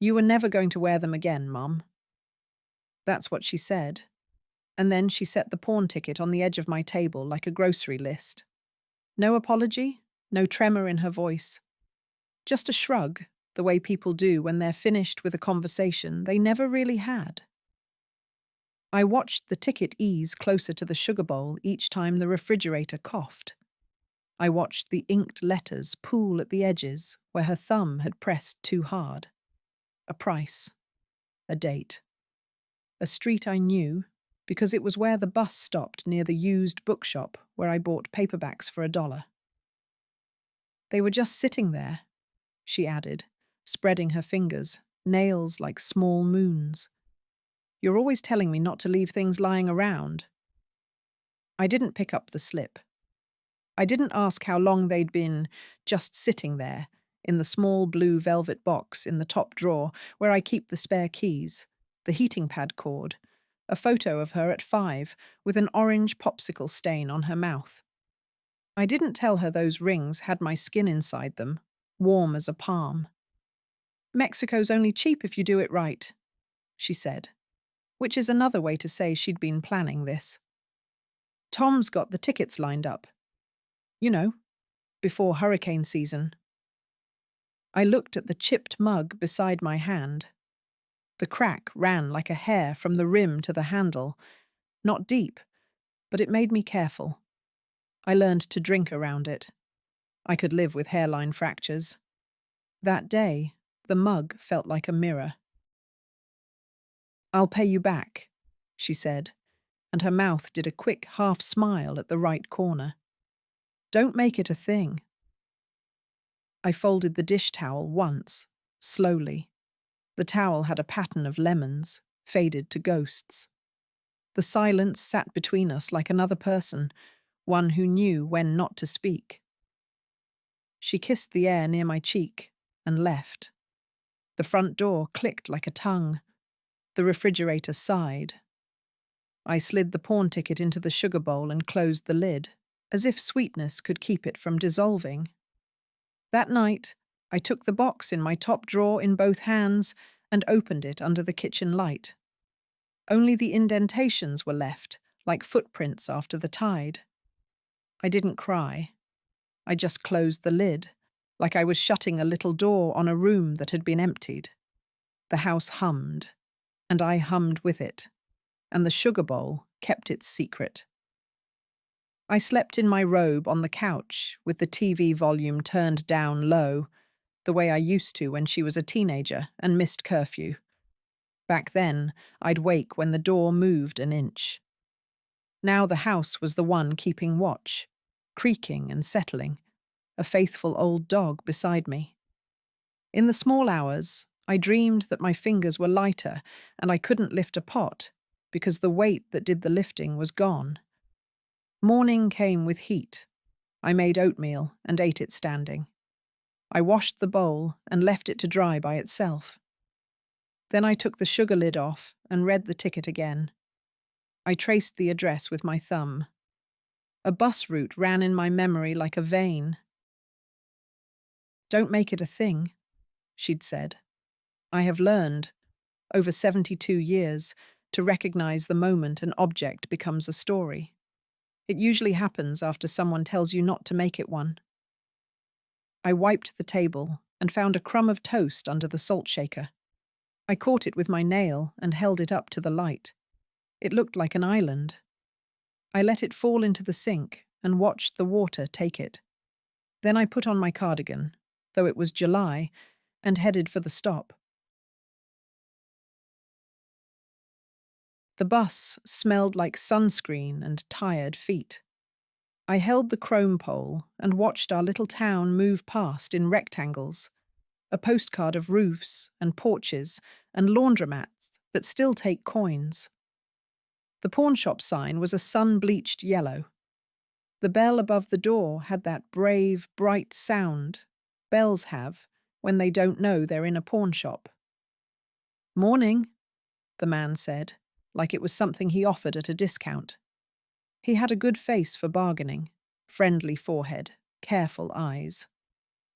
You were never going to wear them again, Mum. That's what she said. And then she set the pawn ticket on the edge of my table like a grocery list. No apology, no tremor in her voice. Just a shrug, the way people do when they're finished with a conversation they never really had. I watched the ticket ease closer to the sugar bowl each time the refrigerator coughed. I watched the inked letters pool at the edges where her thumb had pressed too hard. A price. A date. A street I knew because it was where the bus stopped near the used bookshop where I bought paperbacks for $1. They were just sitting there, she added, spreading her fingers, nails like small moons. You're always telling me not to leave things lying around. I didn't pick up the slip. I didn't ask how long they'd been just sitting there, in the small blue velvet box in the top drawer where I keep the spare keys, the heating pad cord, a photo of her at 5 with an orange popsicle stain on her mouth. I didn't tell her those rings had my skin inside them, warm as a palm. Mexico's only cheap if you do it right, she said, which is another way to say she'd been planning this. Tom's got the tickets lined up. You know, before hurricane season. I looked at the chipped mug beside my hand. The crack ran like a hair from the rim to the handle. Not deep, but it made me careful. I learned to drink around it. I could live with hairline fractures. That day, the mug felt like a mirror. I'll pay you back, she said, and her mouth did a quick half smile at the right corner. Don't make it a thing. I folded the dish towel once, slowly. The towel had a pattern of lemons, faded to ghosts. The silence sat between us like another person, one who knew when not to speak. She kissed the air near my cheek and left. The front door clicked like a tongue. The refrigerator sighed. I slid the pawn ticket into the sugar bowl and closed the lid, as if sweetness could keep it from dissolving. That night, I took the box in my top drawer in both hands and opened it under the kitchen light. Only the indentations were left, like footprints after the tide. I didn't cry. I just closed the lid, like I was shutting a little door on a room that had been emptied. The house hummed, and I hummed with it, and the sugar bowl kept its secret. I slept in my robe on the couch with the TV volume turned down low, the way I used to when she was a teenager and missed curfew. Back then, I'd wake when the door moved an inch. Now the house was the one keeping watch, creaking and settling, a faithful old dog beside me. In the small hours, I dreamed that my fingers were lighter and I couldn't lift a pot because the weight that did the lifting was gone. Morning came with heat. I made oatmeal and ate it standing. I washed the bowl and left it to dry by itself. Then I took the sugar lid off and read the ticket again. I traced the address with my thumb. A bus route ran in my memory like a vein. Don't make it a thing, she'd said. I have learned, over 72 years, to recognize the moment an object becomes a story. It usually happens after someone tells you not to make it one. I wiped the table and found a crumb of toast under the salt shaker. I caught it with my nail and held it up to the light. It looked like an island. I let it fall into the sink and watched the water take it. Then I put on my cardigan, though it was July, and headed for the stop. The bus smelled like sunscreen and tired feet. I held the chrome pole and watched our little town move past in rectangles, a postcard of roofs and porches and laundromats that still take coins. The pawnshop sign was a sun-bleached yellow. The bell above the door had that brave, bright sound bells have when they don't know they're in a pawnshop. "Morning," the man said, like it was something he offered at a discount. He had a good face for bargaining, friendly forehead, careful eyes.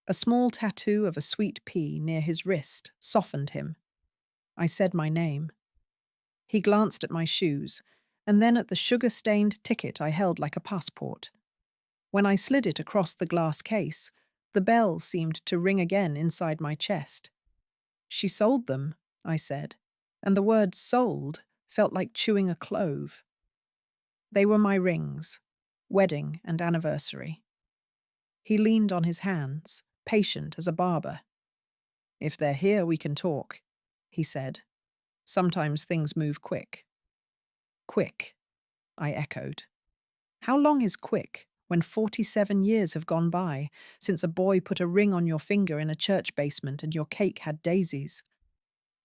A small tattoo of a sweet pea near his wrist softened him. I said my name. He glanced at my shoes, and then at the sugar-stained ticket I held like a passport. When I slid it across the glass case, the bell seemed to ring again inside my chest. "She sold them," I said, and the word sold felt like chewing a clove. They were my rings, wedding and anniversary. He leaned on his hands, patient as a barber. "If they're here, we can talk," he said. "Sometimes things move quick." "Quick," I echoed. "How long is quick when 47 years have gone by since a boy put a ring on your finger in a church basement and your cake had daisies?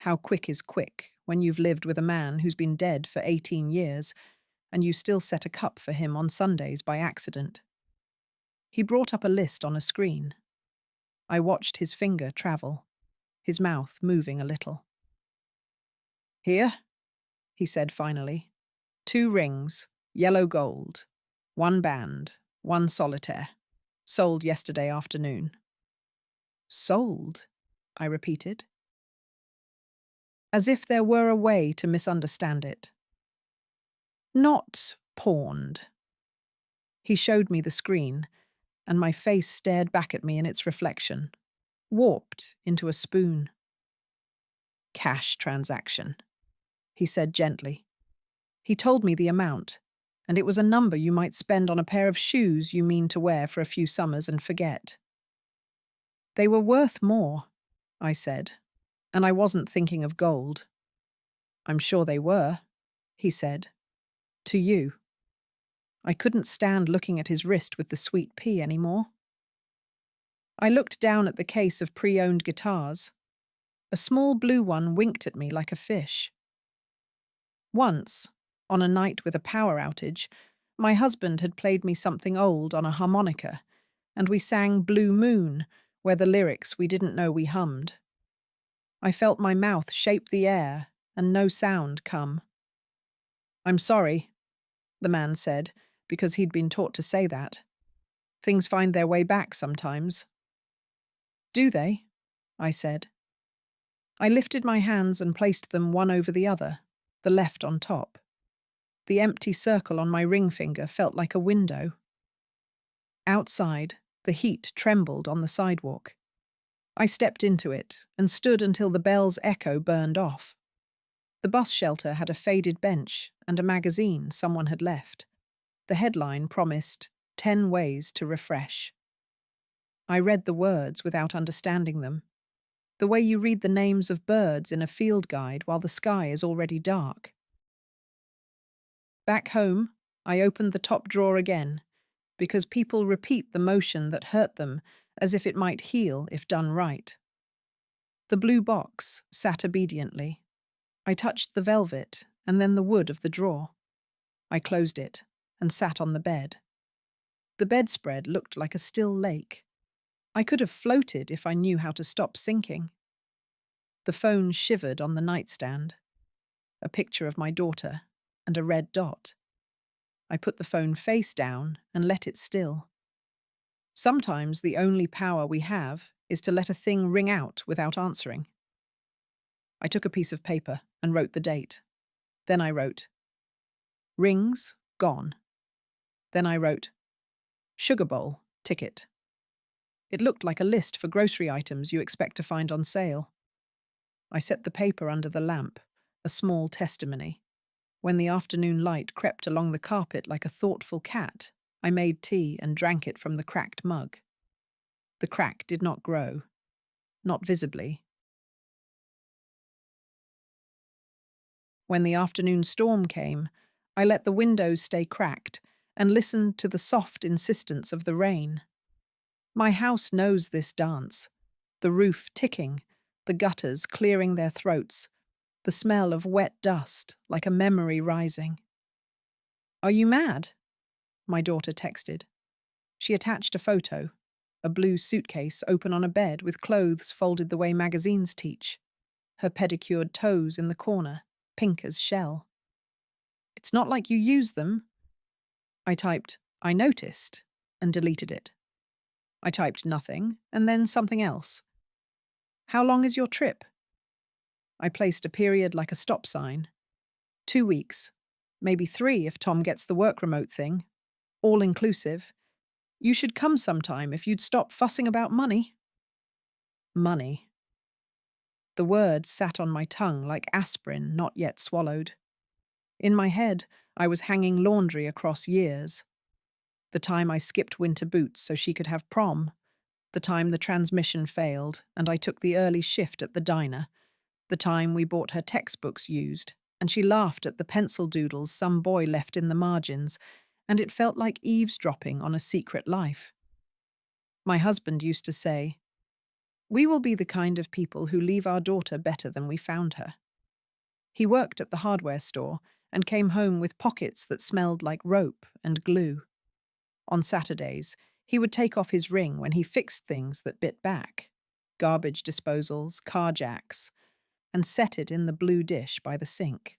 How quick is quick when you've lived with a man who's been dead for 18 years and you still set a cup for him on Sundays by accident?" He brought up a list on a screen. I watched his finger travel, his mouth moving a little. "Here," he said finally. "2 rings, yellow gold, 1 band, 1 solitaire. Sold yesterday afternoon." "Sold?" I repeated, as if there were a way to misunderstand it. "Not pawned." He showed me the screen, and my face stared back at me in its reflection, warped into a spoon. "Cash transaction," he said gently. He told me the amount, and it was a number you might spend on a pair of shoes you mean to wear for a few summers and forget. "They were worth more," I said, and I wasn't thinking of gold. "I'm sure they were," he said. "To you." I couldn't stand looking at his wrist with the sweet pea anymore. I looked down at the case of pre-owned guitars. A small blue one winked at me like a fish. Once, on a night with a power outage, my husband had played me something old on a harmonica, and we sang Blue Moon, where the lyrics we didn't know we hummed. I felt my mouth shape the air, and no sound come. "I'm sorry," the man said, because he'd been taught to say that. "Things find their way back sometimes." "Do they?" I said. I lifted my hands and placed them one over the other, the left on top. The empty circle on my ring finger felt like a window. Outside, the heat trembled on the sidewalk. I stepped into it and stood until the bell's echo burned off. The bus shelter had a faded bench and a magazine someone had left. The headline promised 10 ways to refresh. I read the words without understanding them, the way you read the names of birds in a field guide while the sky is already dark. Back home, I opened the top drawer again, because people repeat the motion that hurt them as if it might heal if done right. The blue box sat obediently. I touched the velvet and then the wood of the drawer. I closed it and sat on the bed. The bedspread looked like a still lake. I could have floated if I knew how to stop sinking. The phone shivered on the nightstand. A picture of my daughter and a red dot. I put the phone face down and let it still. Sometimes the only power we have is to let a thing ring out without answering. I took a piece of paper and wrote the date. Then I wrote, "Rings, gone." Then I wrote, "Sugar bowl, ticket." It looked like a list for grocery items you expect to find on sale. I set the paper under the lamp, a small testimony. When the afternoon light crept along the carpet like a thoughtful cat, I made tea and drank it from the cracked mug. The crack did not grow, not visibly. When the afternoon storm came, I let the windows stay cracked and listened to the soft insistence of the rain. My house knows this dance, the roof ticking, the gutters clearing their throats, the smell of wet dust like a memory rising. "Are you mad?" my daughter texted. She attached a photo, a blue suitcase open on a bed with clothes folded the way magazines teach, her pedicured toes in the corner, pink as shell. "It's not like you use them." I typed, "I noticed," and deleted it. I typed nothing, and then something else. How long is your trip? I placed a period like a stop sign. 2 weeks. Maybe 3 if Tom gets the work remote thing. All inclusive. You should come sometime if you'd stop fussing about money. Money. The word sat on my tongue like aspirin not yet swallowed. In my head, I was hanging laundry across years. The time I skipped winter boots so she could have prom. The time the transmission failed and I took the early shift at the diner. The time we bought her textbooks used, and she laughed at the pencil doodles some boy left in the margins, and it felt like eavesdropping on a secret life. My husband used to say, "We will be the kind of people who leave our daughter better than we found her." He worked at the hardware store and came home with pockets that smelled like rope and glue. On Saturdays, he would take off his ring when he fixed things that bit back, garbage disposals, car jacks, and set it in the blue dish by the sink.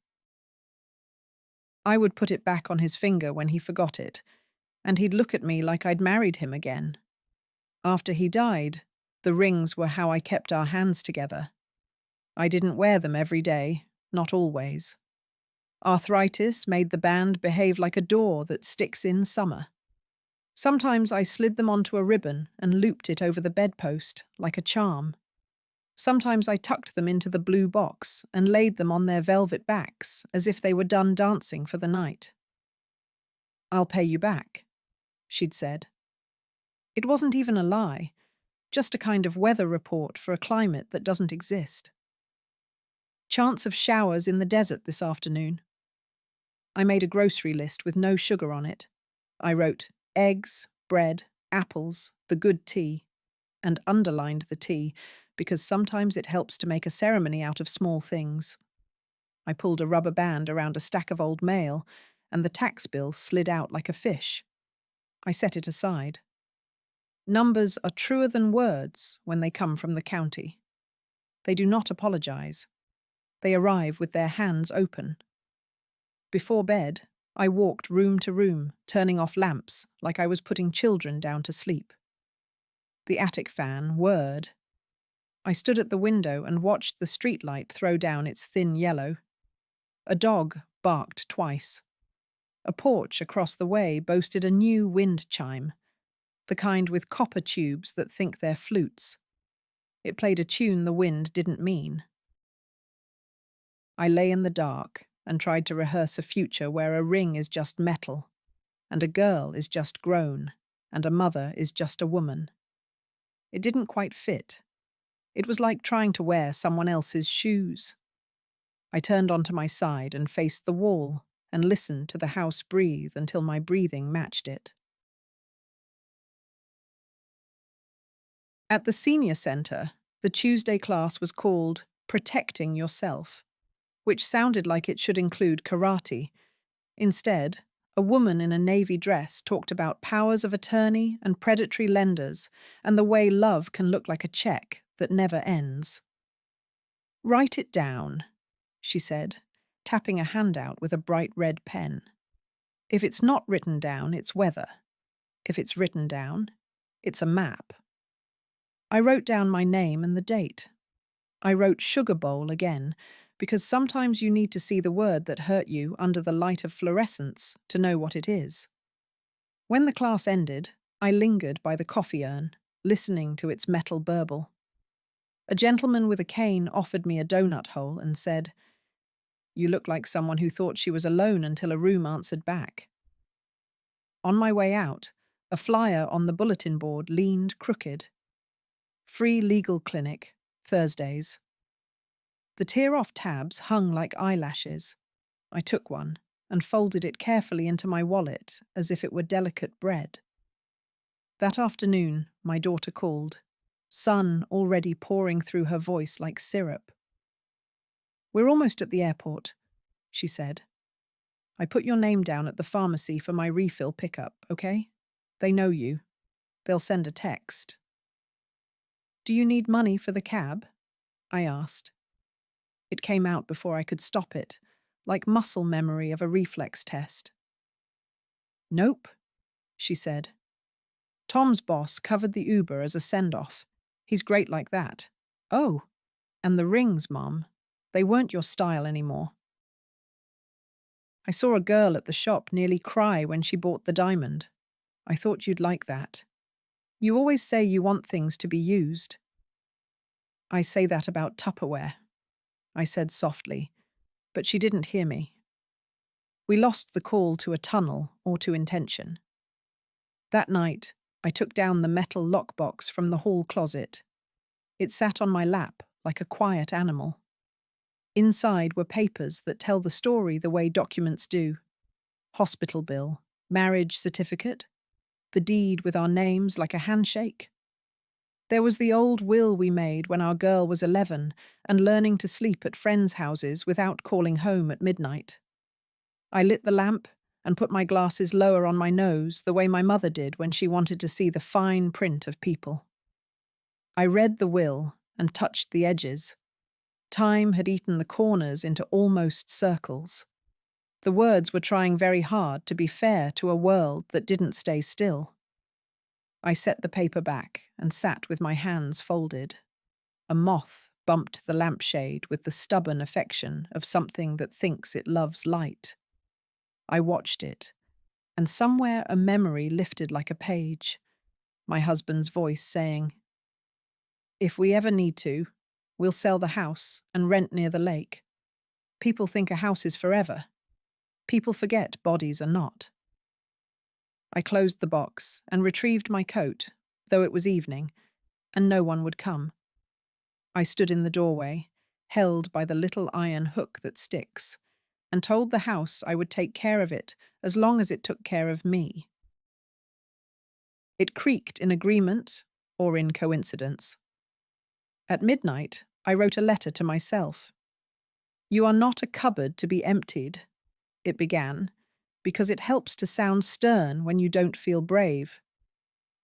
I would put it back on his finger when he forgot it, and he'd look at me like I'd married him again. After he died, the rings were how I kept our hands together. I didn't wear them every day, not always. Arthritis made the band behave like a door that sticks in summer. Sometimes I slid them onto a ribbon and looped it over the bedpost, like a charm. Sometimes I tucked them into the blue box and laid them on their velvet backs as if they were done dancing for the night. "I'll pay you back," she'd said. It wasn't even a lie, just a kind of weather report for a climate that doesn't exist. Chance of showers in the desert this afternoon. I made a grocery list with no sugar on it. I wrote eggs, bread, apples, the good tea, and underlined the tea because sometimes it helps to make a ceremony out of small things. I pulled a rubber band around a stack of old mail, and the tax bill slid out like a fish. I set it aside. Numbers are truer than words when they come from the county. They do not apologize. They arrive with their hands open. Before bed, I walked room to room, turning off lamps like I was putting children down to sleep. The attic fan whirred. I stood at the window and watched the streetlight throw down its thin yellow. A dog barked twice. A porch across the way boasted a new wind chime, the kind with copper tubes that think they're flutes. It played a tune the wind didn't mean. I lay in the dark and tried to rehearse a future where a ring is just metal, and a girl is just grown, and a mother is just a woman. It didn't quite fit. It was like trying to wear someone else's shoes. I turned onto my side and faced the wall and listened to the house breathe until my breathing matched it. At the senior center, the Tuesday class was called Protecting Yourself, which sounded like it should include karate. Instead, a woman in a navy dress talked about powers of attorney and predatory lenders and the way love can look like a check that never ends. "Write it down," she said, tapping a handout with a bright red pen. "If it's not written down, it's weather. If it's written down, it's a map." I wrote down my name and the date. I wrote sugar bowl again, because sometimes you need to see the word that hurt you under the light of fluorescence to know what it is. When the class ended, I lingered by the coffee urn, listening to its metal burble. A gentleman with a cane offered me a donut hole and said, "You look like someone who thought she was alone until a room answered back." On my way out, a flyer on the bulletin board leaned crooked. Free legal clinic, Thursdays. The tear-off tabs hung like eyelashes. I took one and folded it carefully into my wallet as if it were delicate bread. That afternoon, my daughter called, sun already pouring through her voice like syrup. "We're almost at the airport," she said. "I put your name down at the pharmacy for my refill pickup, okay? They know you. They'll send a text." "Do you need money for the cab?" I asked. It came out before I could stop it, like muscle memory of a reflex test. "Nope," she said. Tom's boss covered the Uber as a send-off. He's great like that. Oh, and the rings, Mom. They weren't your style anymore. I saw a girl at the shop nearly cry when she bought the diamond. I thought you'd like that. You always say you want things to be used. I say that about Tupperware, I said softly, but she didn't hear me. We lost the call to a tunnel or to intention. That night, I took down the metal lockbox from the hall closet. It sat on my lap like a quiet animal. Inside were papers that tell the story the way documents do. Hospital bill, marriage certificate, the deed with our names like a handshake. There was the old will we made when our girl was 11 and learning to sleep at friends' houses without calling home at midnight. I lit the lamp and put my glasses lower on my nose the way my mother did when she wanted to see the fine print of people. I read the will and touched the edges. Time had eaten the corners into almost circles. The words were trying very hard to be fair to a world that didn't stay still. I set the paper back and sat with my hands folded. A moth bumped the lampshade with the stubborn affection of something that thinks it loves light. I watched it, and somewhere a memory lifted like a page. My husband's voice saying, "If we ever need to, we'll sell the house and rent near the lake. People think a house is forever. People forget bodies are not." I closed the box and retrieved my coat, though it was evening, and no one would come. I stood in the doorway, held by the little iron hook that sticks, and told the house I would take care of it as long as it took care of me. It creaked in agreement or in coincidence. At midnight, I wrote a letter to myself. "You are not a cupboard to be emptied," it began, because it helps to sound stern when you don't feel brave.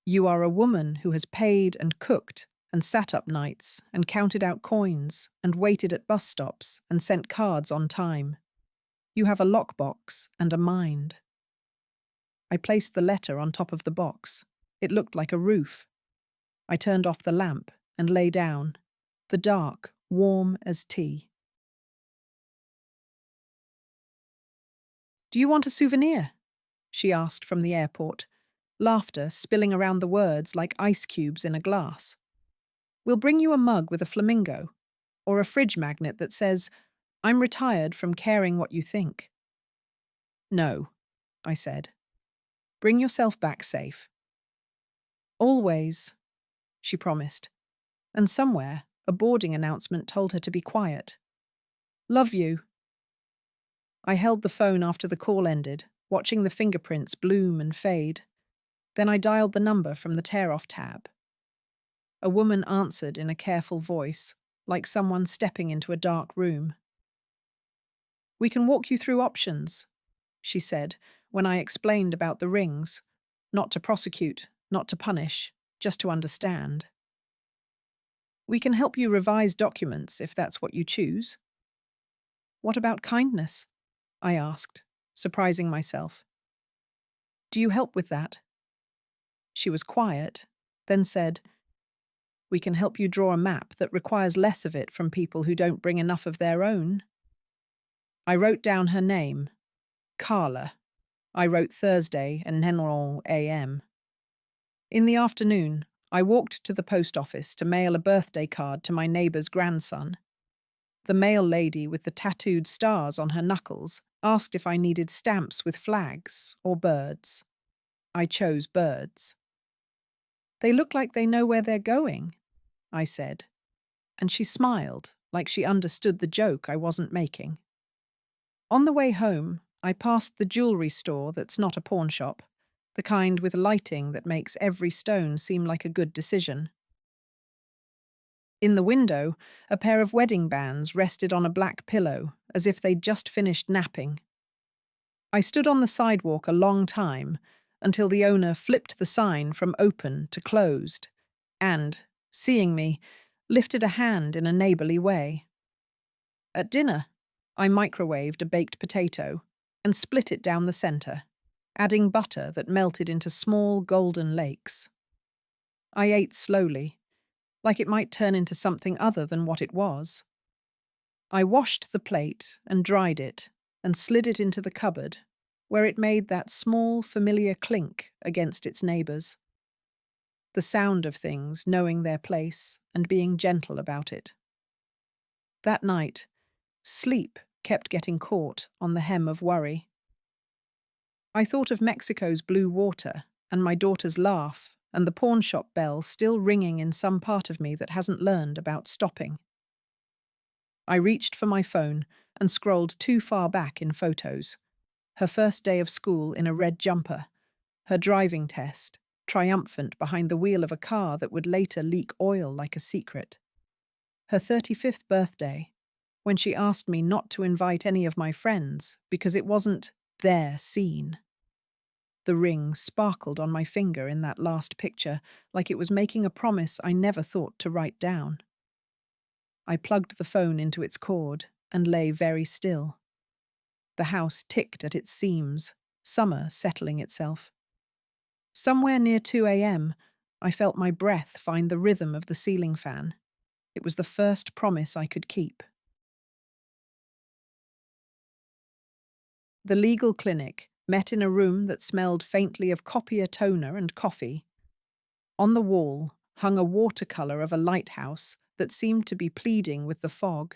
"You are a woman who has paid and cooked and sat up nights and counted out coins and waited at bus stops and sent cards on time. You have a lockbox and a mind." I placed the letter on top of the box. It looked like a roof. I turned off the lamp and lay down, the dark warm as tea. "Do you want a souvenir?" she asked from the airport, laughter spilling around the words like ice cubes in a glass. "We'll bring you a mug with a flamingo, or a fridge magnet that says, 'I'm retired from caring what you think.'" "No," I said. "Bring yourself back safe." "Always," she promised, and somewhere a boarding announcement told her to be quiet. "Love you." I held the phone after the call ended, watching the fingerprints bloom and fade. Then I dialed the number from the tear-off tab. A woman answered in a careful voice, like someone stepping into a dark room. "We can walk you through options," she said when I explained about the rings. Not to prosecute, not to punish, just to understand. "We can help you revise documents if that's what you choose." "What about kindness?" I asked, surprising myself. "Do you help with that?" She was quiet, then said, "We can help you draw a map that requires less of it from people who don't bring enough of their own." I wrote down her name, Carla. I wrote Thursday and Nenron AM. In the afternoon, I walked to the post office to mail a birthday card to my neighbour's grandson. The mail lady with the tattooed stars on her knuckles asked if I needed stamps with flags or birds. I chose birds. "They look like they know where they're going," I said, and she smiled like she understood the joke I wasn't making. On the way home, I passed the jewellery store that's not a pawn shop, the kind with lighting that makes every stone seem like a good decision. In the window, a pair of wedding bands rested on a black pillow, as if they'd just finished napping. I stood on the sidewalk a long time, until the owner flipped the sign from open to closed, and, seeing me, lifted a hand in a neighbourly way. At dinner, I microwaved a baked potato and split it down the centre, adding butter that melted into small golden lakes. I ate slowly, like it might turn into something other than what it was. I washed the plate and dried it and slid it into the cupboard, where it made that small, familiar clink against its neighbours. The sound of things knowing their place and being gentle about it. That night, sleep kept getting caught on the hem of worry. I thought of Mexico's blue water and my daughter's laugh and the pawnshop bell still ringing in some part of me that hasn't learned about stopping. I reached for my phone and scrolled too far back in photos. Her first day of school in a red jumper, her driving test, triumphant behind the wheel of a car that would later leak oil like a secret. Her 35th birthday, when she asked me not to invite any of my friends because it wasn't their scene. The ring sparkled on my finger in that last picture, like it was making a promise I never thought to write down. I plugged the phone into its cord and lay very still. The house ticked at its seams, summer settling itself. Somewhere near 2 a.m., I felt my breath find the rhythm of the ceiling fan. It was the first promise I could keep. The legal clinic met in a room that smelled faintly of copier toner and coffee. On the wall hung a watercolour of a lighthouse that seemed to be pleading with the fog.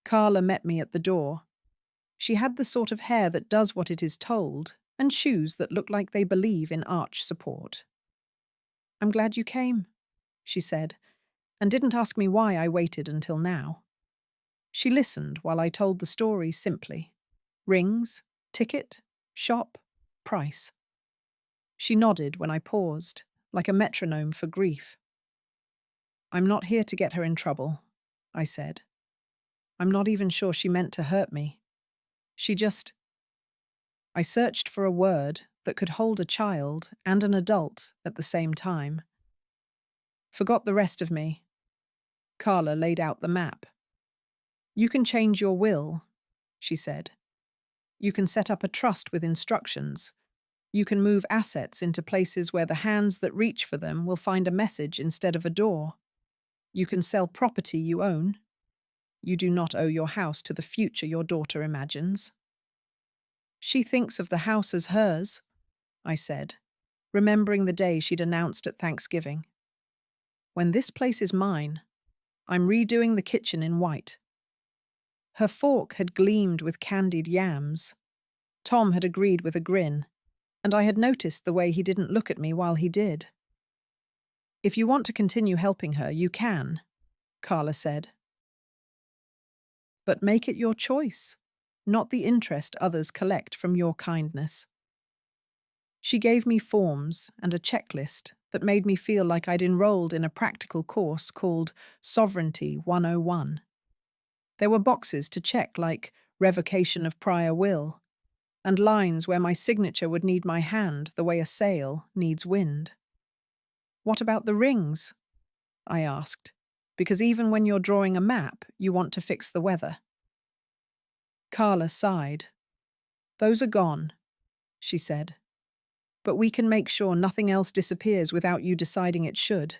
Carla met me at the door. She had the sort of hair that does what it is told, and shoes that look like they believe in arch support. "I'm glad you came," she said, and didn't ask me why I waited until now. She listened while I told the story simply. Rings, ticket, shop, price. She nodded when I paused, like a metronome for grief. "I'm not here to get her in trouble," I said. "I'm not even sure she meant to hurt me. She just—" I searched for a word that could hold a child and an adult at the same time. "Forgot the rest of me." Carla laid out the map. "You can change your will," she said. "You can set up a trust with instructions. You can move assets into places where the hands that reach for them will find a message instead of a door. You can sell property you own. You do not owe your house to the future your daughter imagines." "She thinks of the house as hers," I said, remembering the day she'd announced at Thanksgiving. "When this place is mine, I'm redoing the kitchen in white." Her fork had gleamed with candied yams. Tom had agreed with a grin, and I had noticed the way he didn't look at me while he did. "If you want to continue helping her, you can," Carla said. "But make it your choice, not the interest others collect from your kindness." She gave me forms and a checklist that made me feel like I'd enrolled in a practical course called Sovereignty 101. There were boxes to check like revocation of prior will, and lines where my signature would need my hand the way a sail needs wind. "What about the rings?" I asked, because even when you're drawing a map, you want to fix the weather. Carla sighed. "Those are gone," she said. "But we can make sure nothing else disappears without you deciding it should."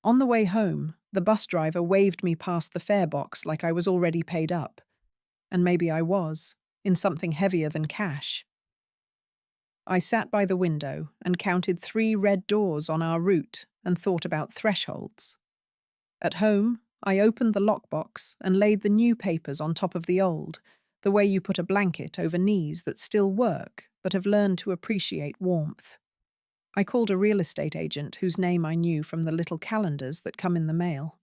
On the way home, the bus driver waved me past the fare box like I was already paid up. And maybe I was, in something heavier than cash. I sat by the window and counted 3 red doors on our route and thought about thresholds. At home, I opened the lockbox and laid the new papers on top of the old, the way you put a blanket over knees that still work but have learned to appreciate warmth. I called a real estate agent whose name I knew from the little calendars that come in the mail.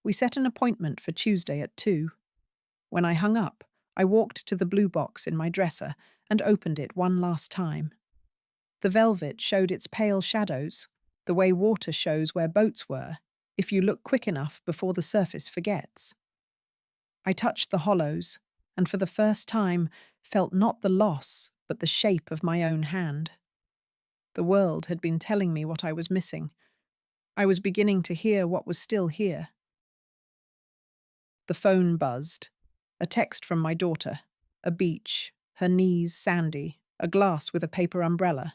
We set an appointment for Tuesday at 2. When I hung up, I walked to the blue box in my dresser and opened it one last time. The velvet showed its pale shadows, the way water shows where boats were, if you look quick enough before the surface forgets. I touched the hollows, and for the first time felt not the loss, but the shape of my own hand. The world had been telling me what I was missing. I was beginning to hear what was still here. The phone buzzed. A text from my daughter. A beach, her knees sandy, a glass with a paper umbrella.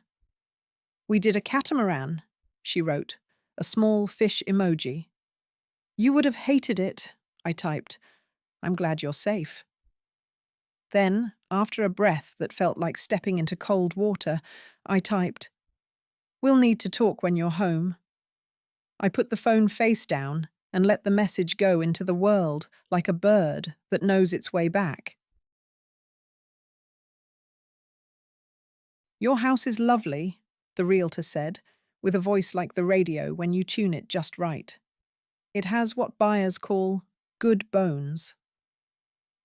We did a catamaran, she wrote, a small fish emoji. You would have hated it, I typed. I'm glad you're safe. Then, after a breath that felt like stepping into cold water, I typed, We'll need to talk when you're home. I put the phone face down and let the message go into the world like a bird that knows its way back. Your house is lovely, the realtor said, with a voice like the radio when you tune it just right. It has what buyers call good bones.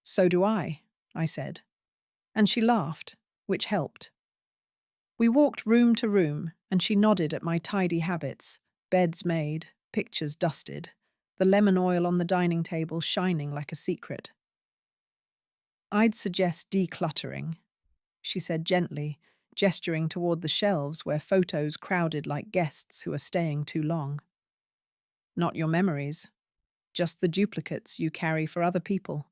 So do I said. And she laughed, which helped. We walked room to room, and she nodded at my tidy habits, beds made, pictures dusted, the lemon oil on the dining table shining like a secret. I'd suggest decluttering, she said gently, gesturing toward the shelves where photos crowded like guests who are staying too long. Not your memories, just the duplicates you carry for other people.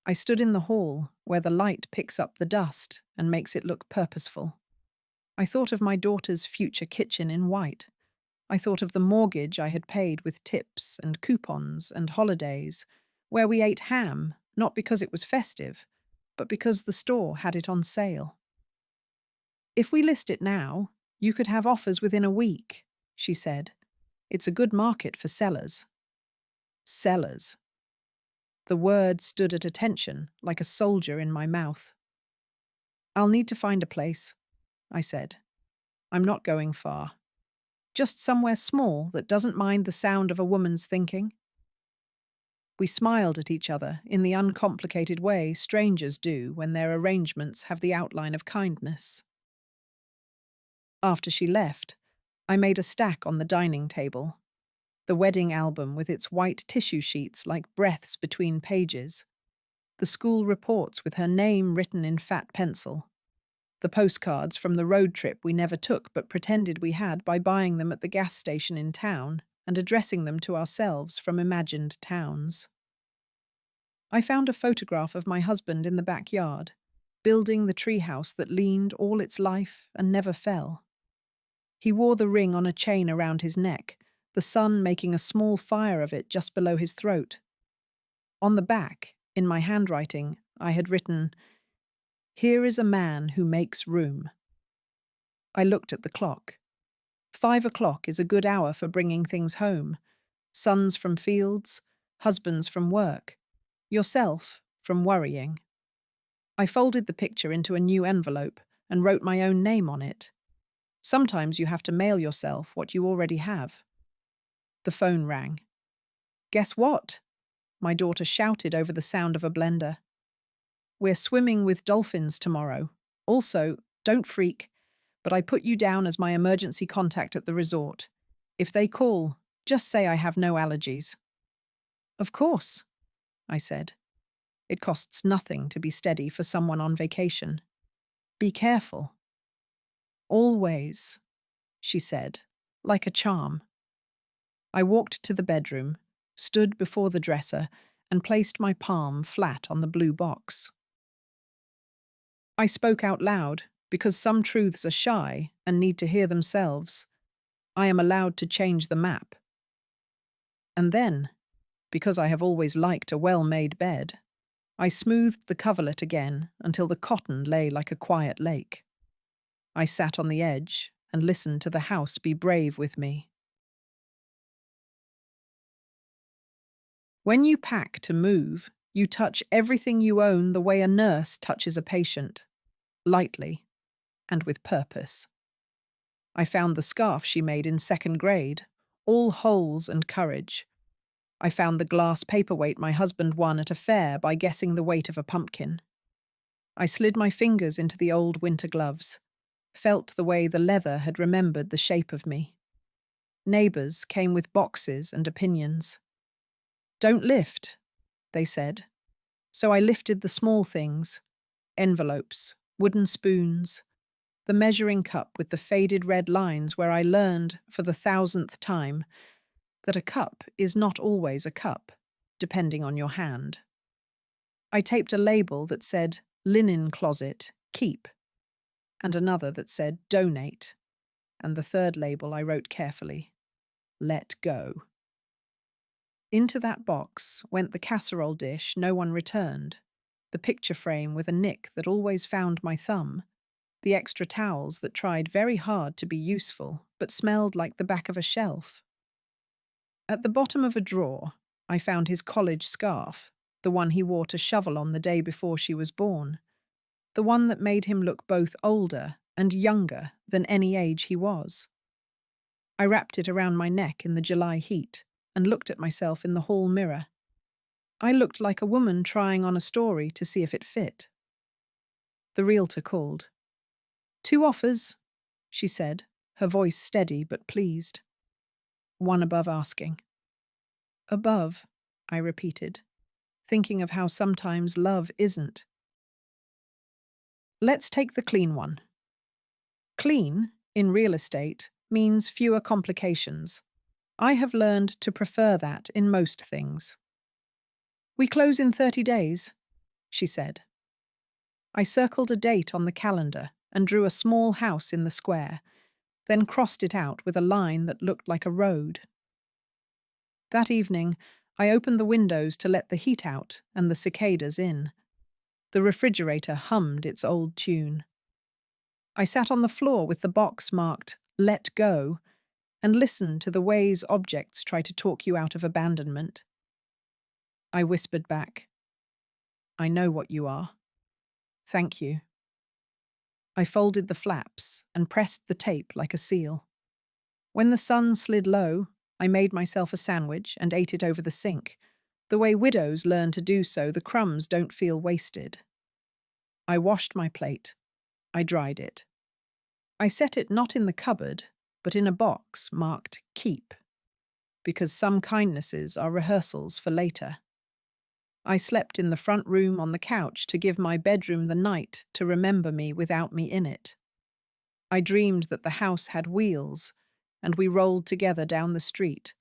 I stood in the hall, where the light picks up the dust and makes it look purposeful. I thought of my daughter's future kitchen in white. I thought of the mortgage I had paid with tips and coupons and holidays, where we ate ham, not because it was festive, but because the store had it on sale. If we list it now, you could have offers within a week, she said. It's a good market for sellers. Sellers. The word stood at attention, like a soldier in my mouth. I'll need to find a place, I said. I'm not going far. Just somewhere small that doesn't mind the sound of a woman's thinking. We smiled at each other in the uncomplicated way strangers do when their arrangements have the outline of kindness. After she left, I made a stack on the dining table. The wedding album with its white tissue sheets like breaths between pages. The school reports with her name written in fat pencil. The postcards from the road trip we never took but pretended we had by buying them at the gas station in town and addressing them to ourselves from imagined towns. I found a photograph of my husband in the backyard, building the treehouse that leaned all its life and never fell. He wore the ring on a chain around his neck, the sun making a small fire of it just below his throat. On the back, in my handwriting, I had written, "Here is a man who makes room." I looked at the clock. 5 o'clock is a good hour for bringing things home. Sons from fields, husbands from work, yourself from worrying. I folded the picture into a new envelope and wrote my own name on it. Sometimes you have to mail yourself what you already have. The phone rang. Guess what? My daughter shouted over the sound of a blender. We're swimming with dolphins tomorrow. Also, don't freak, but I put you down as my emergency contact at the resort. If they call, just say I have no allergies. Of course, I said. It costs nothing to be steady for someone on vacation. Be careful. Always, she said, like a charm. I walked to the bedroom, stood before the dresser, and placed my palm flat on the blue box. I spoke out loud, because some truths are shy and need to hear themselves. I am allowed to change the map. And then, because I have always liked a well-made bed, I smoothed the coverlet again until the cotton lay like a quiet lake. I sat on the edge and listened to the house be brave with me. When you pack to move, you touch everything you own the way a nurse touches a patient, lightly and with purpose. I found the scarf she made in 2nd grade, all holes and courage. I found the glass paperweight my husband won at a fair by guessing the weight of a pumpkin. I slid my fingers into the old winter gloves, felt the way the leather had remembered the shape of me. Neighbours came with boxes and opinions. Don't lift, they said. So I lifted the small things, envelopes, wooden spoons, the measuring cup with the faded red lines where I learned, for the 1000th time, that a cup is not always a cup, depending on your hand. I taped a label that said, linen closet, keep, and another that said, donate. and the third label I wrote carefully. Let go. Into that box went the casserole dish no one returned, the picture frame with a nick that always found my thumb, the extra towels that tried very hard to be useful but smelled like the back of a shelf. At the bottom of a drawer, I found his college scarf, the one he wore to shovel on the day before she was born, the one that made him look both older and younger than any age he was. I wrapped it around my neck in the July heat and looked at myself in the hall mirror. I looked like a woman trying on a story to see if it fit. The realtor called. 2 offers, she said, her voice steady but pleased. One above asking. Above, I repeated, thinking of how sometimes love isn't. Let's take the clean one. Clean, in real estate, means fewer complications. I have learned to prefer that in most things. We close in 30 days, she said. I circled a date on the calendar and drew a small house in the square, then crossed it out with a line that looked like a road. That evening, I opened the windows to let the heat out and the cicadas in. The refrigerator hummed its old tune. I sat on the floor with the box marked "Let Go" and listened to the ways objects try to talk you out of abandonment. I whispered back, I know what you are. Thank you. I folded the flaps and pressed the tape like a seal. When the sun slid low, I made myself a sandwich and ate it over the sink. The way widows learn to do so, the crumbs don't feel wasted. I washed my plate. I dried it. I set it not in the cupboard, but in a box marked Keep, because some kindnesses are rehearsals for later. I slept in the front room on the couch to give my bedroom the night to remember me without me in it. I dreamed that the house had wheels, and we rolled together down the street,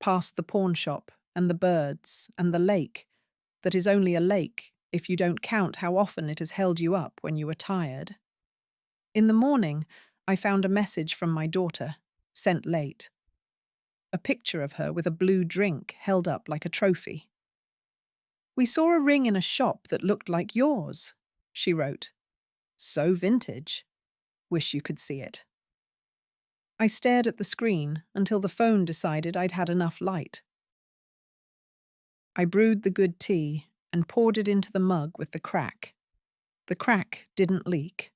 past the pawn shop and the birds and the lake, that is only a lake if you don't count how often it has held you up when you were tired. In the morning, I found a message from my daughter, sent late. A picture of her with a blue drink held up like a trophy. We saw a ring in a shop that looked like yours, she wrote. So vintage. Wish you could see it. I stared at the screen until the phone decided I'd had enough light. I brewed the good tea and poured it into the mug with the crack. The crack didn't leak.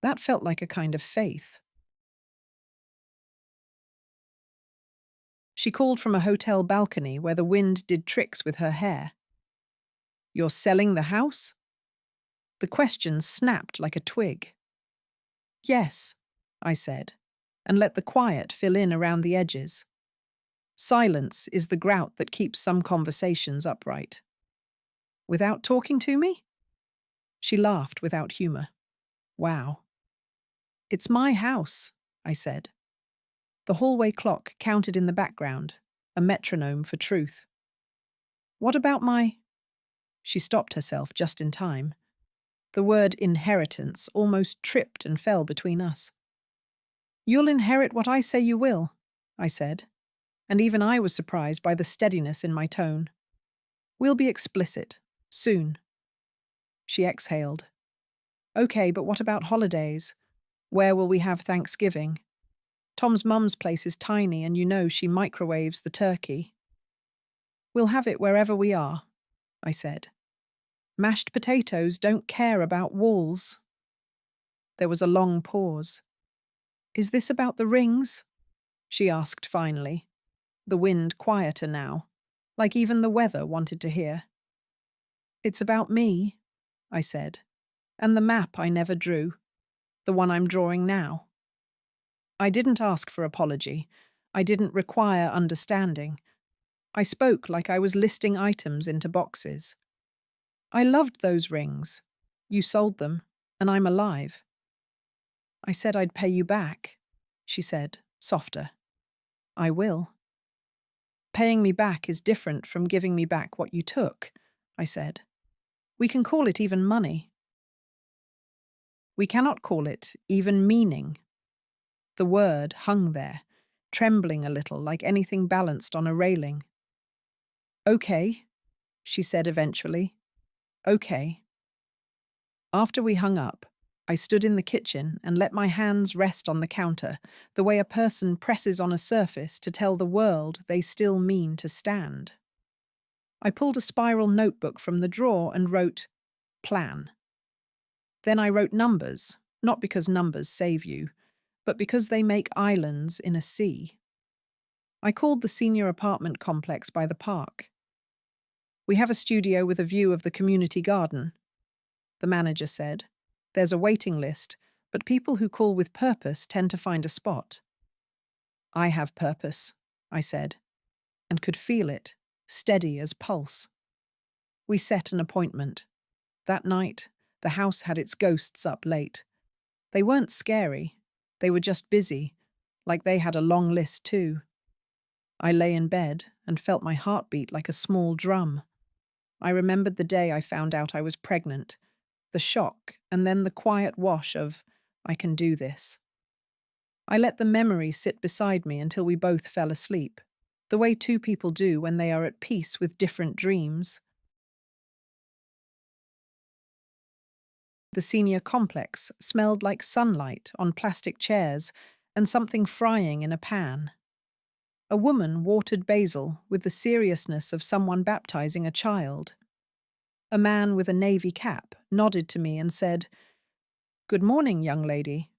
That felt like a kind of faith. She called from a hotel balcony where the wind did tricks with her hair. You're selling the house? The question snapped like a twig. Yes, I said, and let the quiet fill in around the edges. Silence is the grout that keeps some conversations upright. Without talking to me? She laughed without humor. Wow. It's my house, I said. The hallway clock counted in the background, a metronome for truth. What about my... She stopped herself just in time. The word inheritance almost tripped and fell between us. You'll inherit what I say you will, I said, and even I was surprised by the steadiness in my tone. We'll be explicit, soon. She exhaled. Okay, but what about holidays? Where will we have Thanksgiving? Tom's mum's place is tiny and you know she microwaves the turkey. We'll have it wherever we are, I said. Mashed potatoes don't care about walls. There was a long pause. Is this about the rings? She asked finally, the wind quieter now, like even the weather wanted to hear. It's about me, I said, and the map I never drew, the one I'm drawing now. I didn't ask for apology. I didn't require understanding. I spoke like I was listing items into boxes. I loved those rings. You sold them, and I'm alive. I said I'd pay you back, she said, softer. I will. Paying me back is different from giving me back what you took, I said. We can call it even money. We cannot call it even meaning. The word hung there, trembling a little like anything balanced on a railing. "Okay," she said eventually. "Okay." After we hung up, I stood in the kitchen and let my hands rest on the counter, the way a person presses on a surface to tell the world they still mean to stand. I pulled a spiral notebook from the drawer and wrote, "Plan." Then I wrote numbers, not because numbers save you, but because they make islands in a sea. I called the senior apartment complex by the park. "We have a studio with a view of the community garden," the manager said. "There's a waiting list, but people who call with purpose tend to find a spot." "I have purpose," I said, and could feel it, steady as pulse. We set an appointment. That night, the house had its ghosts up late. They weren't scary. They were just busy, like they had a long list too. I lay in bed and felt my heartbeat like a small drum. I remembered the day I found out I was pregnant, the shock, and then the quiet wash of, "I can do this." I let the memory sit beside me until we both fell asleep, the way two people do when they are at peace with different dreams. The senior complex smelled like sunlight on plastic chairs and something frying in a pan. A woman watered basil with the seriousness of someone baptizing a child. A man with a navy cap nodded to me and said, "Good morning, young lady,"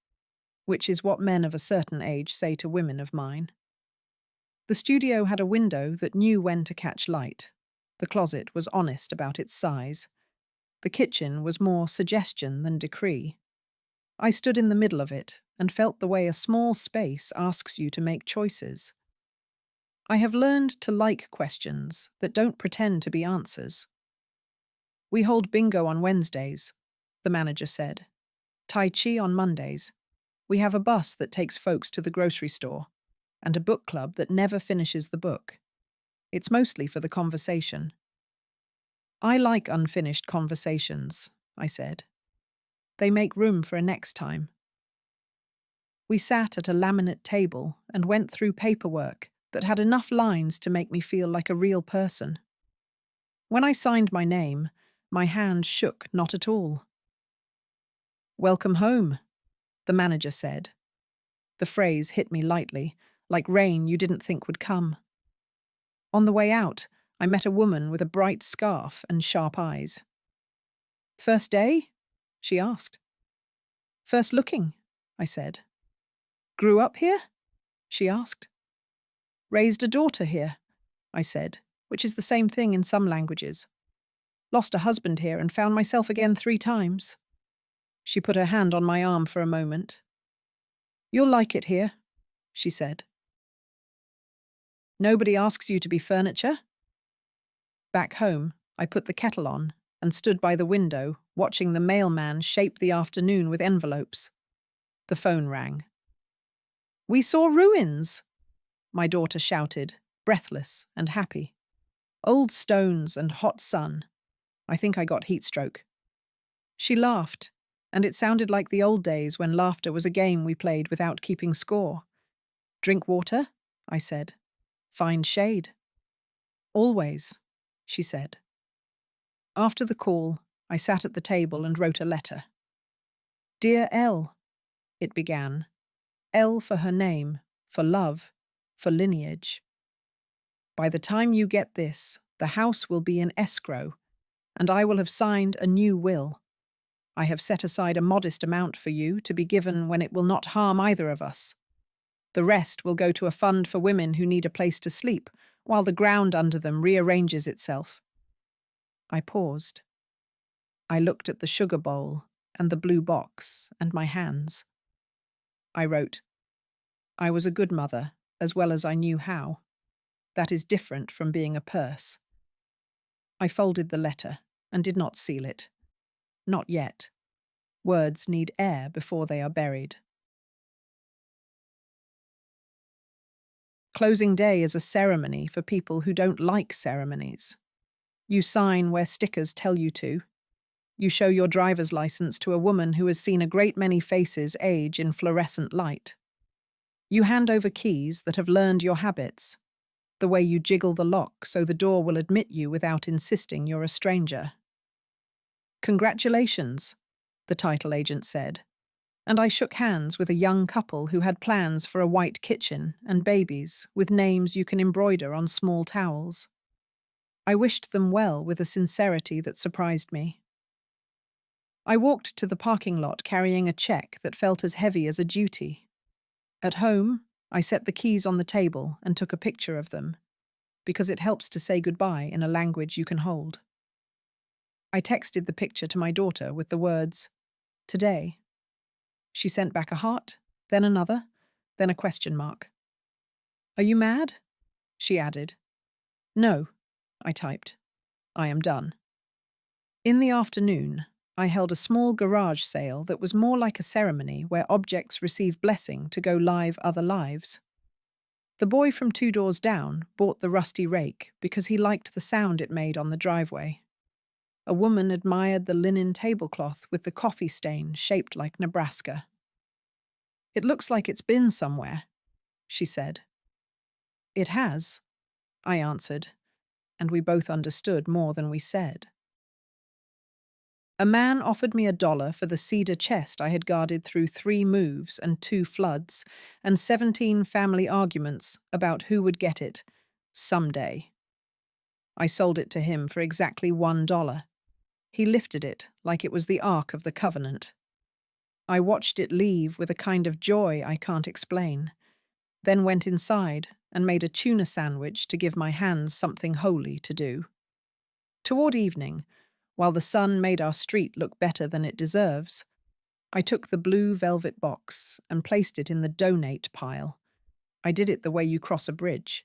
which is what men of a certain age say to women of mine. The studio had a window that knew when to catch light. The closet was honest about its size. The kitchen was more suggestion than decree. I stood in the middle of it and felt the way a small space asks you to make choices. I have learned to like questions that don't pretend to be answers. "We hold bingo on Wednesdays," the manager said. "Tai Chi on Mondays. We have a bus that takes folks to the grocery store, and a book club that never finishes the book. It's mostly for the conversation." "I like unfinished conversations," I said. "They make room for a next time." We sat at a laminate table and went through paperwork that had enough lines to make me feel like a real person. When I signed my name, my hand shook not at all. "Welcome home," the manager said. The phrase hit me lightly, like rain you didn't think would come. On the way out, I met a woman with a bright scarf and sharp eyes. "First day?" she asked. "First looking," I said. "Grew up here?" she asked. "Raised a daughter here," I said, which is the same thing in some languages. "Lost a husband here and found myself again 3 times." She put her hand on my arm for a moment. "You'll like it here," she said. "Nobody asks you to be furniture?" Back home, I put the kettle on and stood by the window, watching the mailman shape the afternoon with envelopes. The phone rang. "We saw ruins!" my daughter shouted, breathless and happy. "Old stones and hot sun. I think I got heat stroke." She laughed, and it sounded like the old days when laughter was a game we played without keeping score. "Drink water?" I said. "Find shade." "Always," she said. After the call, I sat at the table and wrote a letter. "Dear Elle," it began. L for her name, for love, for lineage. "By the time you get this, the house will be in escrow, and I will have signed a new will. I have set aside a modest amount for you to be given when it will not harm either of us. The rest will go to a fund for women who need a place to sleep, while the ground under them rearranges itself." I paused. I looked at the sugar bowl and the blue box and my hands. I wrote, "I was a good mother, as well as I knew how. That is different from being a purse." I folded the letter and did not seal it. Not yet. Words need air before they are buried. Closing day is a ceremony for people who don't like ceremonies. You sign where stickers tell you to. You show your driver's license to a woman who has seen a great many faces age in fluorescent light. You hand over keys that have learned your habits, the way you jiggle the lock so the door will admit you without insisting you're a stranger. Congratulations, the title agent said, and I shook hands with a young couple who had plans for a white kitchen and babies with names you can embroider on small towels. I wished them well with a sincerity that surprised me. I walked to the parking lot carrying a check that felt as heavy as a duty. At home, I set the keys on the table and took a picture of them, because it helps to say goodbye in a language you can hold. I texted the picture to my daughter with the words, "Today." She sent back a heart, then another, then a question mark. "Are you mad?" she added. "No," I typed. "I am done." In the afternoon, I held a small garage sale that was more like a ceremony where objects receive blessing to go live other lives. The boy from 2 doors down bought the rusty rake because he liked the sound it made on the driveway. A woman admired the linen tablecloth with the coffee stain shaped like Nebraska. "It looks like it's been somewhere," she said. "It has," I answered, and we both understood more than we said. A man offered me $1 for the cedar chest I had guarded through 3 moves and 2 floods, and 17 family arguments about who would get it someday. I sold it to him for exactly $1. He lifted it like it was the Ark of the Covenant. I watched it leave with a kind of joy I can't explain, then went inside and made a tuna sandwich to give my hands something holy to do. Toward evening, while the sun made our street look better than it deserves, I took the blue velvet box and placed it in the donate pile. I did it the way you cross a bridge.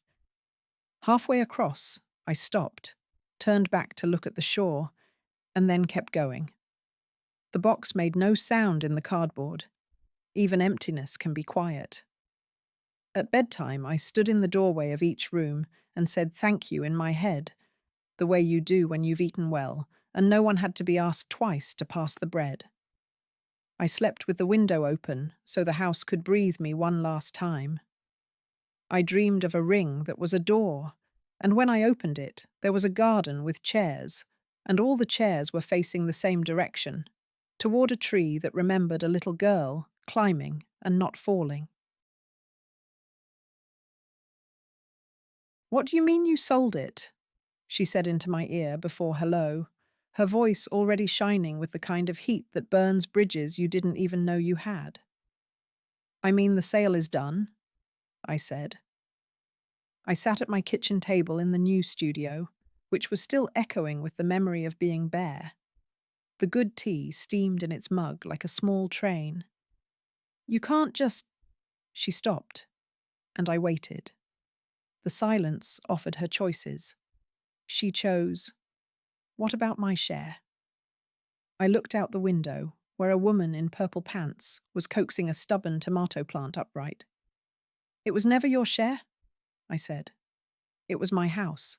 Halfway across, I stopped, turned back to look at the shore, and then kept going. The box made no sound in the cardboard. Even emptiness can be quiet. At bedtime, I stood in the doorway of each room and said thank you in my head, the way you do when you've eaten well, and no one had to be asked twice to pass the bread. I slept with the window open so the house could breathe me one last time. I dreamed of a ring that was a door, and when I opened it, there was a garden with chairs, and all the chairs were facing the same direction, toward a tree that remembered a little girl climbing and not falling. "What do you mean you sold it?" she said into my ear before hello, her voice already shining with the kind of heat that burns bridges you didn't even know you had. "I mean the sale is done," I said. I sat at my kitchen table in the new studio, which was still echoing with the memory of being bare. The good tea steamed in its mug like a small train. "You can't just—" She stopped, and I waited. The silence offered her choices. She chose, "What about my share?" I looked out the window, where a woman in purple pants was coaxing a stubborn tomato plant upright. "It was never your share," I said. "It was my house."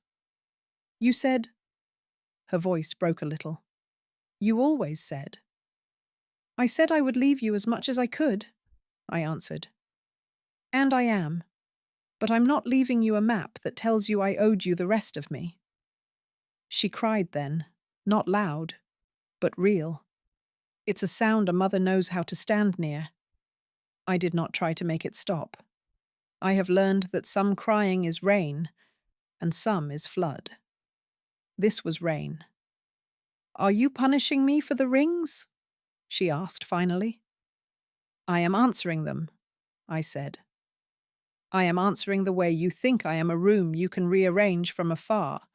"You said—" Her voice broke a little. "You always said." "I said I would leave you as much as I could," I answered. "And I am. But I'm not leaving you a map that tells you I owed you the rest of me." She cried then, not loud, but real. It's a sound a mother knows how to stand near. I did not try to make it stop. I have learned that some crying is rain, and some is flood. This was rain. "Are you punishing me for the rings?" she asked finally. "I am answering them," I said. "I am answering the way you think I am a room you can rearrange from afar,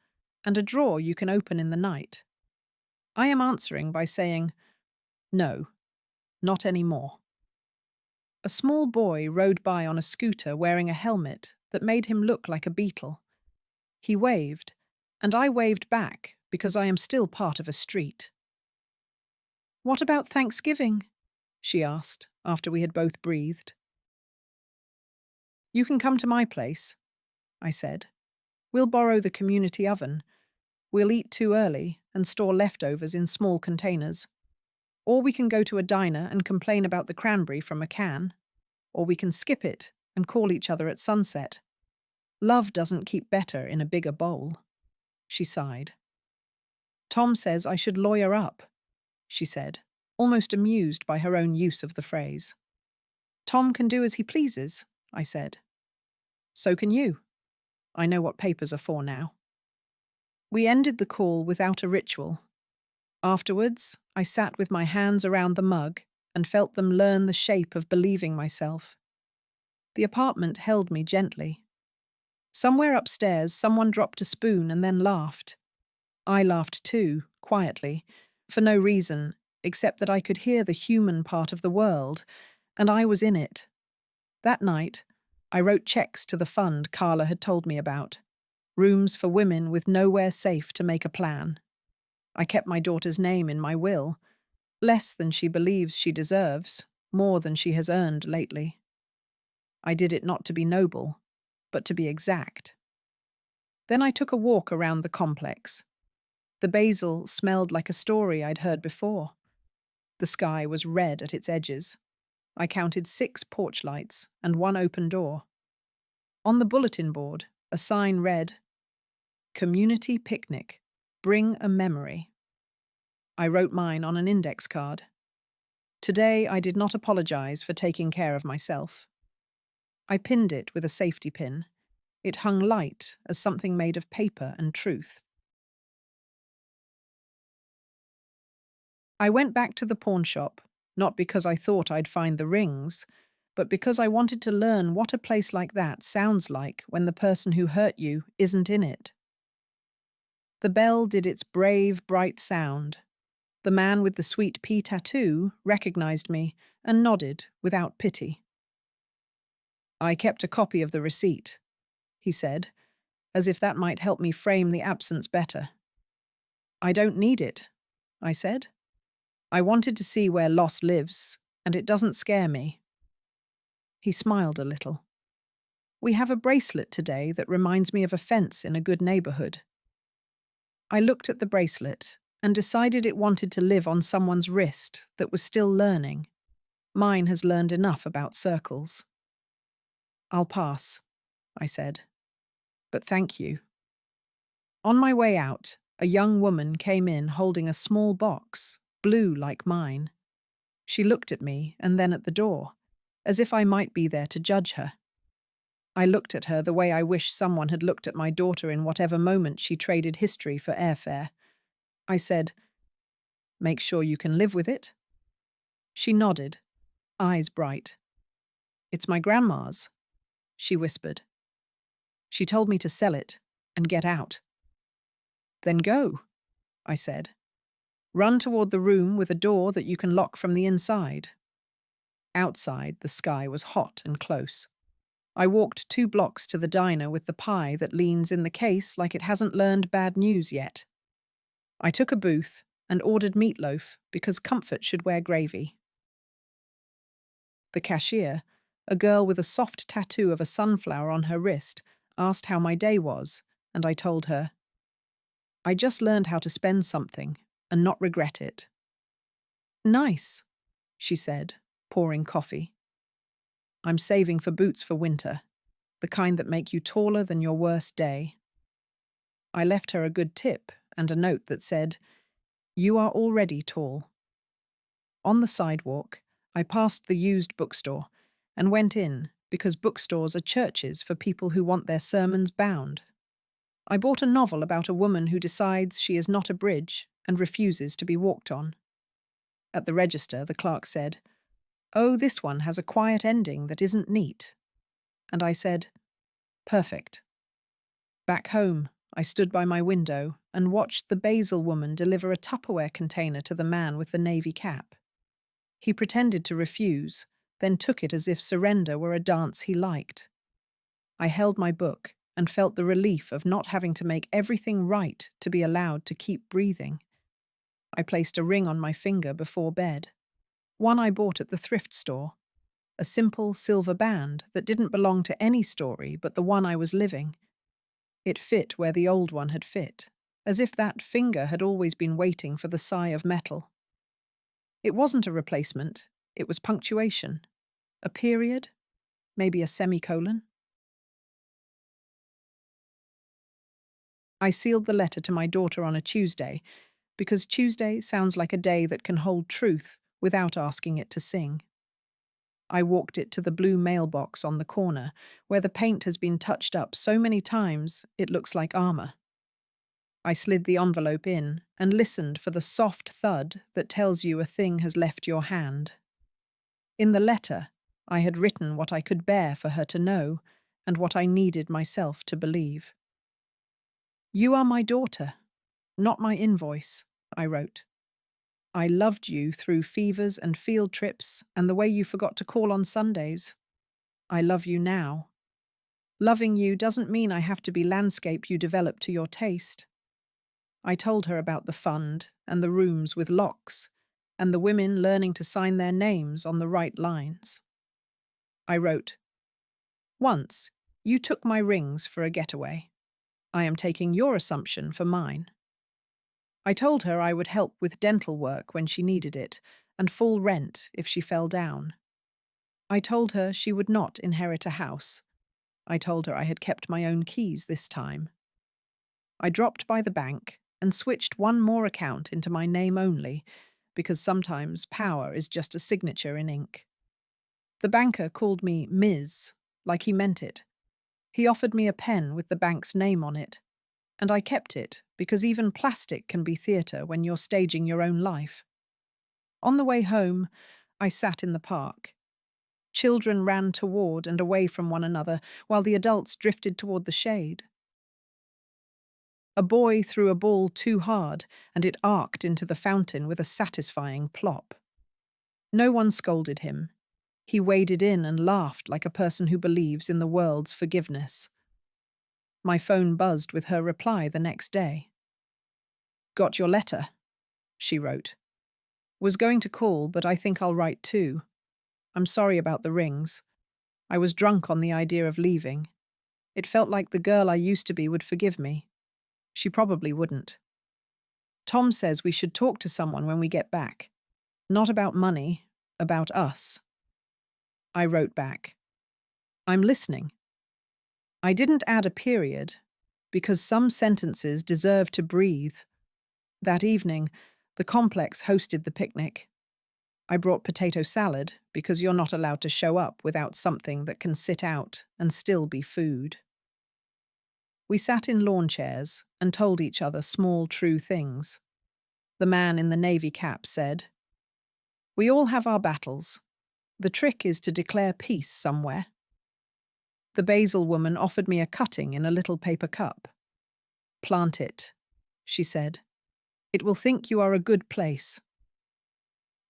and a drawer you can open in the night. I am answering by saying, no, not anymore." A small boy rode by on a scooter wearing a helmet that made him look like a beetle. He waved, and I waved back because I am still part of a street. "What about Thanksgiving?" she asked after we had both breathed. "You can come to my place," I said. "We'll borrow the community oven. We'll eat too early and store leftovers in small containers. Or we can go to a diner and complain about the cranberry from a can. Or we can skip it and call each other at sunset. Love doesn't keep better in a bigger bowl. She sighed. Tom says I should lawyer up, she said, almost amused by her own use of the phrase. Tom can do as he pleases, I said. So can you. I know what papers are for now. We ended the call without a ritual. Afterwards, I sat with my hands around the mug and felt them learn the shape of believing myself. The apartment held me gently. Somewhere upstairs, someone dropped a spoon and then laughed. I laughed too, quietly, for no reason, except that I could hear the human part of the world, and I was in it. That night, I wrote checks to the fund Carla had told me about. Rooms for women with nowhere safe to make a plan. I kept my daughter's name in my will. Less than she believes she deserves, more than she has earned lately. I did it not to be noble, but to be exact. Then I took a walk around the complex. The basil smelled like a story I'd heard before. The sky was red at its edges. I counted 6 porch lights and 1 open door. On the bulletin board, a sign read, Community Picnic. Bring a memory. I wrote mine on an index card. Today I did not apologize for taking care of myself. I pinned it with a safety pin. It hung light as something made of paper and truth. I went back to the pawn shop, not because I thought I'd find the rings, but because I wanted to learn what a place like that sounds like when the person who hurt you isn't in it. The bell did its brave, bright sound. The man with the sweet pea tattoo recognized me and nodded without pity. I kept a copy of the receipt, he said, as if that might help me frame the absence better. I don't need it, I said. I wanted to see where loss lives, and it doesn't scare me. He smiled a little. We have a bracelet today that reminds me of a fence in a good neighborhood. I looked at the bracelet and decided it wanted to live on someone's wrist that was still learning. Mine has learned enough about circles. I'll pass, I said. But thank you. On my way out, a young woman came in holding a small box, blue like mine. She looked at me and then at the door, as if I might be there to judge her. I looked at her the way I wish someone had looked at my daughter in whatever moment she traded history for airfare. I said, Make sure you can live with it? She nodded, eyes bright. It's my grandma's, she whispered. She told me to sell it and get out. Then go, I said. Run toward the room with a door that you can lock from the inside. Outside, the sky was hot and close. I walked 2 blocks to the diner with the pie that leans in the case like it hasn't learned bad news yet. I took a booth and ordered meatloaf because comfort should wear gravy. The cashier, a girl with a soft tattoo of a sunflower on her wrist, asked how my day was, and I told her, I just learned how to spend something and not regret it. Nice, she said, pouring coffee. I'm saving for boots for winter, the kind that make you taller than your worst day. I left her a good tip and a note that said, You are already tall. On the sidewalk, I passed the used bookstore and went in because bookstores are churches for people who want their sermons bound. I bought a novel about a woman who decides she is not a bridge and refuses to be walked on. At the register, the clerk said, Oh, this one has a quiet ending that isn't neat. And I said, Perfect. Back home, I stood by my window and watched the basil woman deliver a Tupperware container to the man with the navy cap. He pretended to refuse, then took it as if surrender were a dance he liked. I held my book and felt the relief of not having to make everything right to be allowed to keep breathing. I placed a ring on my finger before bed, one I bought at the thrift store, a simple silver band that didn't belong to any story but the one I was living. It fit where the old one had fit, as if that finger had always been waiting for the sigh of metal. It wasn't a replacement, it was punctuation, a period, Maybe a semicolon? I sealed the letter to my daughter on a Tuesday, because Tuesday sounds like a day that can hold truth without asking it to sing. I walked it to the blue mailbox on the corner, where the paint has been touched up so many times it looks like armor. I slid the envelope in and listened for the soft thud that tells you a thing has left your hand. In the letter, I had written what I could bear for her to know and what I needed myself to believe. "You are my daughter, not my invoice," I wrote. "I loved you through fevers and field trips and the way you forgot to call on Sundays. I love you now. Loving you doesn't mean I have to be landscape you develop to your taste." I told her about the fund and the rooms with locks and the women learning to sign their names on the right lines. I wrote, "Once, you took my rings for a getaway. I am taking your assumption for mine." I told her I would help with dental work when she needed it and full rent if she fell down. I told her she would not inherit a house. I told her I had kept my own keys this time. I dropped by the bank and switched one more account into my name only, because sometimes power is just a signature in ink. The banker called me Ms., like he meant it. He offered me a pen with the bank's name on it, and I kept it because even plastic can be theatre when you're staging your own life. On the way home, I sat in the park. Children ran toward and away from one another while the adults drifted toward the shade. A boy threw a ball too hard, and it arced into the fountain with a satisfying plop. No one scolded him. He waded in and laughed like a person who believes in the world's forgiveness. My phone buzzed with her reply the next day. "Got your letter," she wrote. "Was going to call, but I think I'll write too. I'm sorry about the rings. I was drunk on the idea of leaving. It felt like the girl I used to be would forgive me. She probably wouldn't. Tom says we should talk to someone when we get back. Not about money, about us." I wrote back, "I'm listening." I didn't add a period, because some sentences deserve to breathe. That evening, the complex hosted the picnic. I brought potato salad because you're not allowed to show up without something that can sit out and still be food. We sat in lawn chairs and told each other small, true things. The man in the navy cap said, "We all have our battles. The trick is to declare peace somewhere." The basil woman offered me a cutting in a little paper cup. "Plant it," she said. "It will think you are a good place."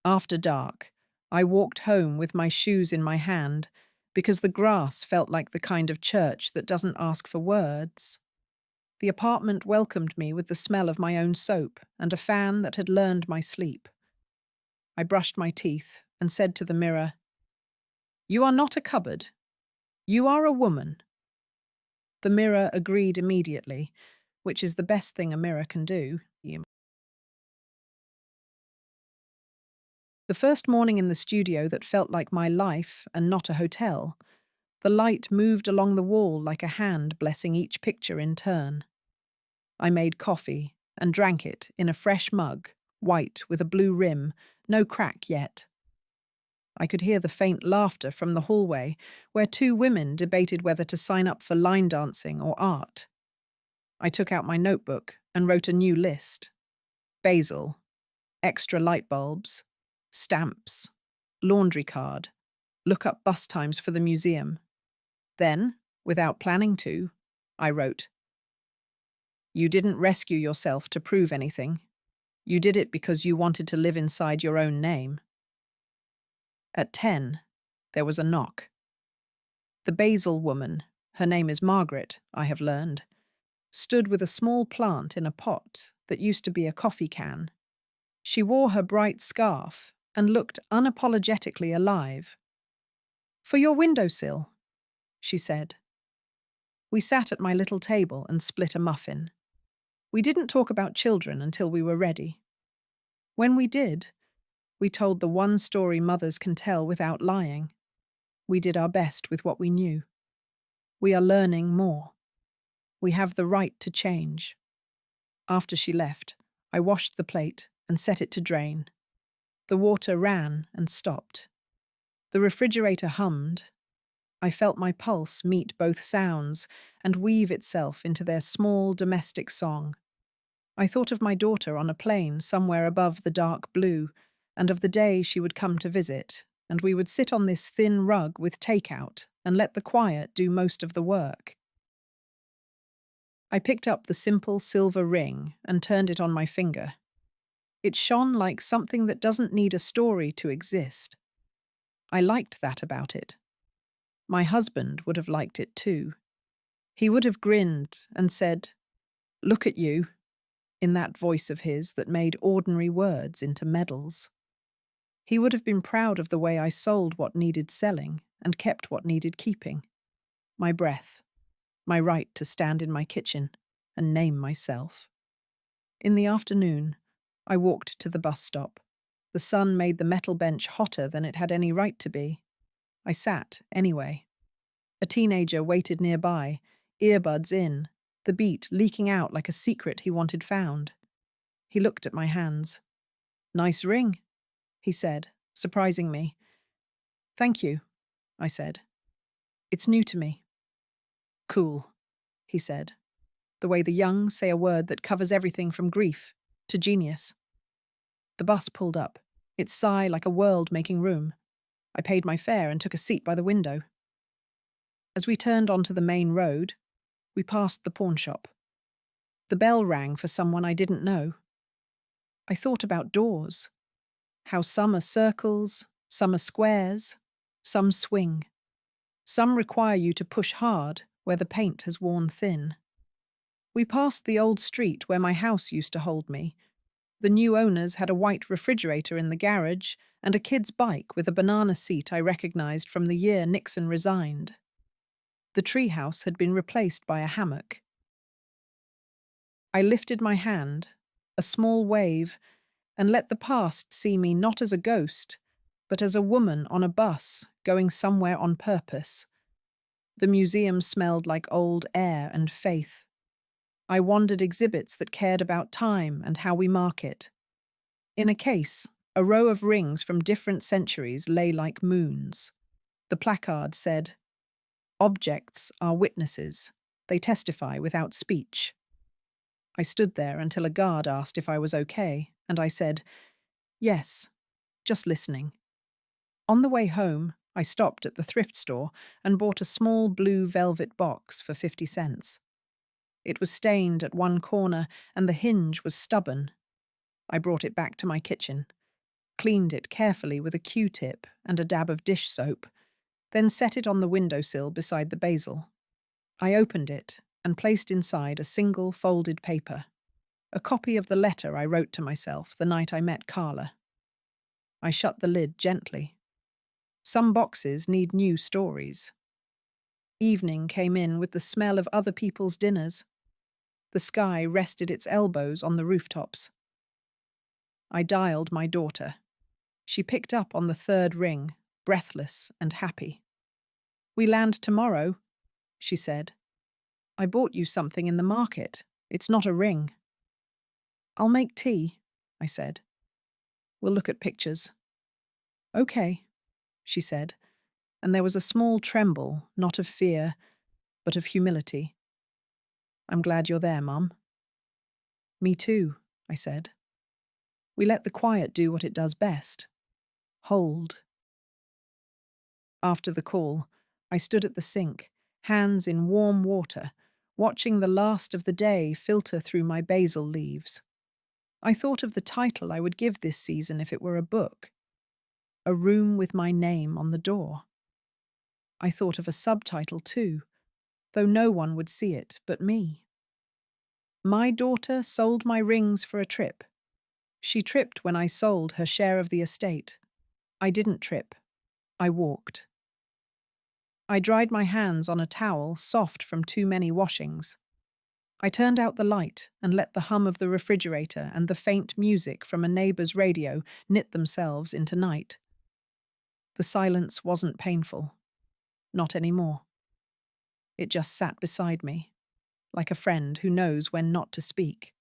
After dark, I walked home with my shoes in my hand because the grass felt like the kind of church that doesn't ask for words. The apartment welcomed me with the smell of my own soap and a fan that had learned my sleep. I brushed my teeth and said to the mirror, "You are not a cupboard. You are a woman." The mirror agreed immediately, which is the best thing a mirror can do. The first morning in the studio that felt like my life and not a hotel, the light moved along the wall like a hand blessing each picture in turn. I made coffee and drank it in a fresh mug, white with a blue rim, no crack yet. I could hear the faint laughter from the hallway, where two women debated whether to sign up for line dancing or art. I took out my notebook and wrote a new list. Basil, extra light bulbs, stamps, laundry card, look up bus times for the museum. Then, without planning to, I wrote, "You didn't rescue yourself to prove anything. You did it because you wanted to live inside your own name." At 10, there was a knock. The basil woman, her name is Margaret, I have learned, stood with a small plant in a pot that used to be a coffee can. She wore her bright scarf and looked unapologetically alive. "For your windowsill," she said. We sat at my little table and split a muffin. We didn't talk about children until we were ready. When we did, we told the one story mothers can tell without lying. We did our best with what we knew. We are learning more. We have the right to change. After she left, I washed the plate and set it to drain. The water ran and stopped. The refrigerator hummed. I felt my pulse meet both sounds and weave itself into their small domestic song. I thought of my daughter on a plane somewhere above the dark blue, and of the day she would come to visit, and we would sit on this thin rug with takeout and let the quiet do most of the work. I picked up the simple silver ring and turned it on my finger. It shone like something that doesn't need a story to exist. I liked that about it. My husband would have liked it too. He would have grinned and said, "Look at you," in that voice of his that made ordinary words into medals. He would have been proud of the way I sold what needed selling and kept what needed keeping. My breath, my right to stand in my kitchen and name myself. In the afternoon, I walked to the bus stop. The sun made the metal bench hotter than it had any right to be. I sat anyway. A teenager waited nearby, earbuds in, the beat leaking out like a secret he wanted found. He looked at my hands. "Nice ring," he said, surprising me. "Thank you," I said. "It's new to me." "Cool," he said, the way the young say a word that covers everything from grief to genius. The bus pulled up, its sigh like a world making room. I paid my fare and took a seat by the window. As we turned onto the main road, we passed the pawn shop. The bell rang for someone I didn't know. I thought about doors, how some are circles, some are squares, some swing. Some require you to push hard where the paint has worn thin. We passed the old street where my house used to hold me. The new owners had a white refrigerator in the garage and a kid's bike with a banana seat I recognized from the year Nixon resigned. The treehouse had been replaced by a hammock. I lifted my hand, a small wave, and let the past see me not as a ghost, but as a woman on a bus going somewhere on purpose. The museum smelled like old air and faith. I wandered exhibits that cared about time and how we mark it. In a case, a row of rings from different centuries lay like moons. The placard said, "Objects are witnesses. They testify without speech." I stood there until a guard asked if I was okay, and I said, "Yes, just listening." On the way home, I stopped at the thrift store and bought a small blue velvet box for 50 cents. It was stained at one corner and the hinge was stubborn. I brought it back to my kitchen, cleaned it carefully with a Q-tip and a dab of dish soap, then set it on the windowsill beside the basil. I opened it and placed inside a single folded paper, a copy of the letter I wrote to myself the night I met Carla. I shut the lid gently. Some boxes need new stories. Evening came in with the smell of other people's dinners. The sky rested its elbows on the rooftops. I dialed my daughter. She picked up on the third ring, breathless and happy. "We land tomorrow," she said. "I bought you something in the market. It's not a ring." "I'll make tea," I said. "We'll look at pictures." "Okay," she said, and there was a small tremble, not of fear, but of humility. "I'm glad you're there, Mum." "Me too," I said. We let the quiet do what it does best. Hold. After the call, I stood at the sink, hands in warm water, watching the last of the day filter through my basil leaves. I thought of the title I would give this season if it were a book. A Room with My Name on the Door. I thought of a subtitle too, though no one would see it but me. My daughter sold my rings for a trip. She tripped when I sold her share of the estate. I didn't trip. I walked. I dried my hands on a towel soft from too many washings. I turned out the light and let the hum of the refrigerator and the faint music from a neighbor's radio knit themselves into night. The silence wasn't painful. Not anymore. It just sat beside me, like a friend who knows when not to speak.